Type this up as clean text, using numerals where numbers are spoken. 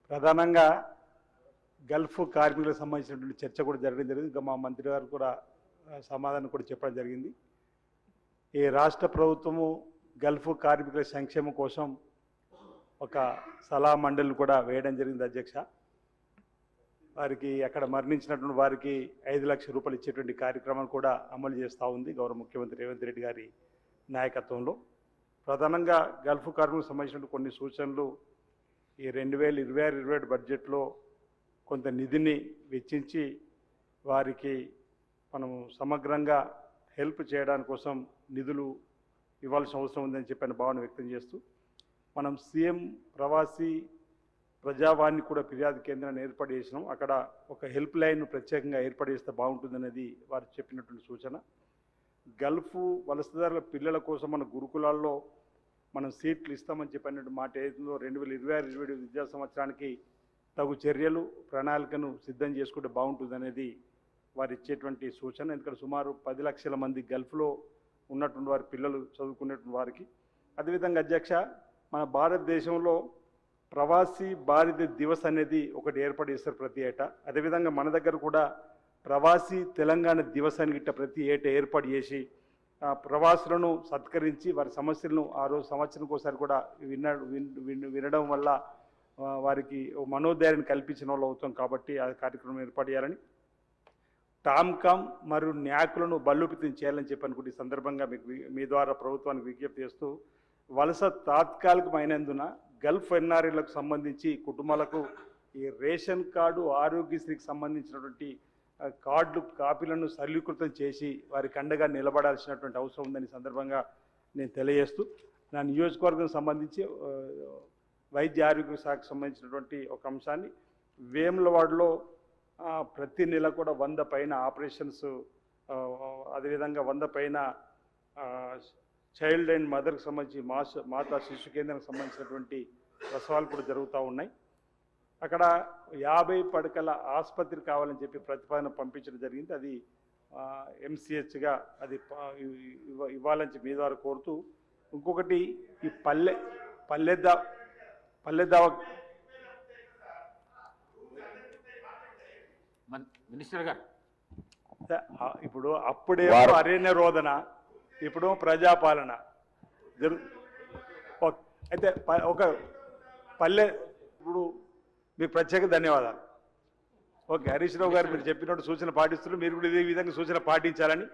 ప్రధానంగా గల్ఫ్ కార్మికులకు సంబంధించినటువంటి చర్చ కూడా జరగడం జరిగింది. ఇంకా మా మంత్రి గారు కూడా సమాధానం కూడా చెప్పడం జరిగింది. ఈ రాష్ట్ర ప్రభుత్వము గల్ఫ్ కార్మికుల సంక్షేమం కోసం ఒక సలహా మండలిని కూడా వేయడం జరిగింది అధ్యక్ష. వారికి అక్కడ మరణించినటువంటి వారికి 5 లక్షల రూపాయలు ఇచ్చేటువంటి కార్యక్రమాన్ని కూడా అమలు చేస్తూ ఉంది గౌరవ ముఖ్యమంత్రి రేవంత్ రెడ్డి గారి నాయకత్వంలో. ప్రధానంగా గల్ఫ్ కార్మికులకు సంబంధించిన కొన్ని సూచనలు ఈ 2026-27 బడ్జెట్లో కొంత నిధిని వెచ్చించి వారికి మనము సమగ్రంగా హెల్ప్ చేయడానికి కోసం నిధులు ఇవ్వాల్సిన అవసరం ఉందని చెప్పిన భావన వ్యక్తం చేస్తూ మనం సీఎం ప్రవాసీ ప్రజావాణి కూడా ఫిర్యాదు కేంద్రాన్ని ఏర్పాటు చేసినాం. అక్కడ ఒక హెల్ప్ లైన్ ప్రత్యేకంగా ఏర్పాటు చేస్తే బాగుంటుందనేది వారు చెప్పినటువంటి సూచన. గల్ఫ్ వలసదారుల పిల్లల కోసం మన గురుకులాల్లో మనం సీట్లు ఇస్తామని చెప్పినటువంటి మాట ఏదో 2026-27 విద్యా సంవత్సరానికి తగు చర్యలు ప్రణాళికను సిద్ధం చేసుకుంటే బాగుంటుందనేది వారు ఇచ్చేటువంటి సూచన. ఎందుకంటే సుమారు 10 లక్షల మంది గల్ఫ్లో ఉన్నటువంటి వారి పిల్లలు చదువుకునేటువంటి వారికి. అదేవిధంగా అధ్యక్ష, మన భారతదేశంలో ప్రవాసీ భారతీయ దివస్ అనేది ఒకటి ఏర్పాటు చేస్తారు ప్రతి ఏటా. అదేవిధంగా మన దగ్గర కూడా ప్రవాసీ తెలంగాణ దివస్ అని గిట్ట ప్రతి ఏటా ఏర్పాటు చేసి ప్రవాసులను సత్కరించి వారి సమస్యలను ఆ రోజు సంవత్సరానికి ఒకసారి కూడా వినడం వల్ల వారికి మనోధైర్యాన్ని కల్పించిన వాళ్ళు అవుతాం. కాబట్టి ఆ కార్యక్రమం ఏర్పాటు చేయాలని, టామ్కామ్ మరియు న్యాకులను బలోపేతం చేయాలని చెప్పి అనుకుంటే ఈ సందర్భంగా మీ ద్వారా ప్రభుత్వానికి విజ్ఞప్తి చేస్తూ వలస తాత్కాలికమైనందున గల్ఫ్ ఎన్ఆర్ఐలకు సంబంధించి కుటుంబాలకు ఈ రేషన్ కార్డు ఆరోగ్యశ్రీకి సంబంధించినటువంటి కార్డులు కాపీలను సరళీకృతం చేసి వారికి అండగా నిలబడాల్సినటువంటి అవసరం ఉందని సందర్భంగా నేను తెలియజేస్తూ నా నియోజకవర్గం సంబంధించి వైద్య ఆరోగ్య శాఖకు సంబంధించినటువంటి ఒక అంశాన్ని వేములవాడలో ప్రతి నెల కూడా 100 పైన ఆపరేషన్స్, అదేవిధంగా 100 పైన చైల్డ్ అండ్ మదర్కి సంబంధించి మాతా శిశు కేంద్రానికి సంబంధించినటువంటి ప్రసవాలు కూడా జరుగుతూ ఉన్నాయి. అక్కడ 50 పడకల ఆసుపత్రి కావాలని చెప్పి ప్రతిపాదన పంపించడం జరిగింది. అది ఎంసీహెచ్గా అది ఇవ్వాలని చెప్పి మీ ద్వారా కోరుతూ, ఇంకొకటి ఈ పల్లెదావ మినిస్టర్ గారు ఇప్పుడు అప్పుడేమో అరణ్య రోదన, ఇప్పుడు ప్రజాపాలన అయితే ఒక పల్లె. ఇప్పుడు మీకు ప్రత్యేక ధన్యవాదాలు. ఓకే, హరీష్ రావు గారు మీరు చెప్పినట్టు సూచన పాటిస్తున్నారు. మీరు కూడా ఇదే విధంగా సూచన పాటించాలని